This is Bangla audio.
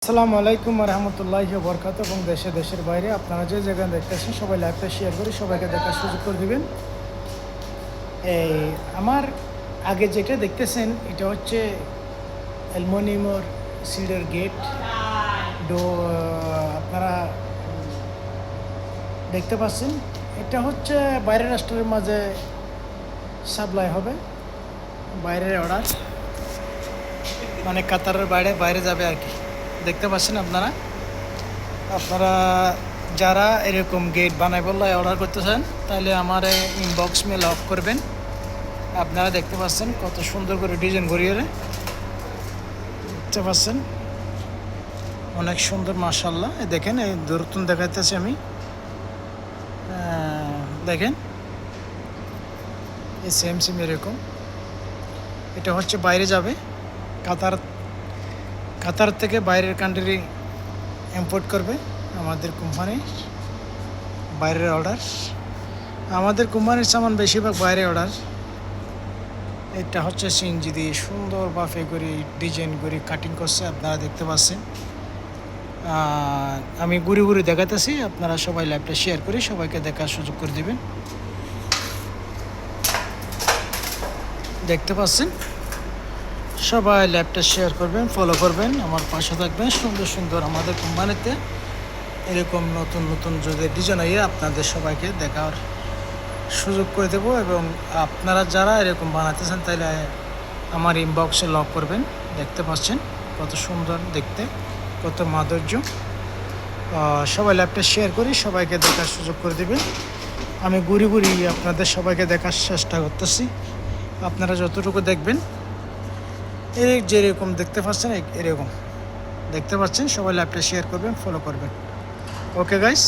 আসসালামু আলাইকুম রহমতুল্লাহি বরকাত এবং দেশের বাইরে আপনারা যে জায়গায় দেখতেছেন সবাই লাইভটা শেয়ার করে সবাইকে দেখার সুযোগ করে দিবেন। এই আমার আগে যেটা দেখতেছেন এটা হচ্ছে অ্যালুমিনিয়ামের সিডের গেট ডো আপনারা দেখতে পাচ্ছেন। এটা হচ্ছে বাইরের রাষ্ট্রের মাঝে সাপ্লাই হবে, বাইরের অর্ডার মানে কাতারের বাইরে যাবে আর কি। দেখতে পাচ্ছেন আপনারা যারা এরকম গেট বানাই বললে অর্ডার করতে চান তাহলে আমার ইনবক্স মেল অফ করবেন। আপনারা দেখতে পাচ্ছেন কত সুন্দর করে ডিজাইন করিয়ে দেখতে পাচ্ছেন, অনেক সুন্দর মাশাআল্লাহ। দেখেন এই দূরত্ব দেখাইতেছি আমি, দেখেন এই সেম এরকম। এটা হচ্ছে বাইরে যাবে, কাতার থেকে বাইরের কান্ট্রি ইম্পোর্ট করবে আমাদের কোম্পানি। বাইরের অর্ডার, আমাদের কোম্পানির সামান বেশিরভাগ বাইরে অর্ডার। এটা হচ্ছে সিএনজি দিয়ে সুন্দর বাফে করে ডিজাইন করে কাটিং করছে, আপনারা দেখতে পাচ্ছেন। আমি ঘুরে দেখাতেছি, আপনারা সবাই লাইভটা শেয়ার করে সবাইকে দেখার সুযোগ করে দেবেন। দেখতে পাচ্ছেন, সবাই লাইভটা শেয়ার করবেন, ফলো করবেন, আমার পাশে থাকবেন। সুন্দর আমাদের কোম্পানিতে এরকম নতুন যদি ডিজাইন আইয়ে আপনাদের সবাইকে দেখার সুযোগ করে দেবো। এবং আপনারা যারা এরকম বানাতে চান তাহলে আমার ইনবক্সে লক করবেন। দেখতে পাচ্ছেন কত সুন্দর দেখতে, কত মাধুর্য। সবাই ল্যাপটপ শেয়ার করি সবাইকে দেখার সুযোগ করে দেবেন। আমি ঘুরি আপনাদের সবাইকে দেখার চেষ্টা করতেছি। আপনারা যতটুকু দেখবেন যেরকম দেখতে পাচ্ছেন এরকম দেখতে পাচ্ছেন। সবাই ল্যাপটপ শেয়ার করবেন, ফলো করবেন। Okay guys.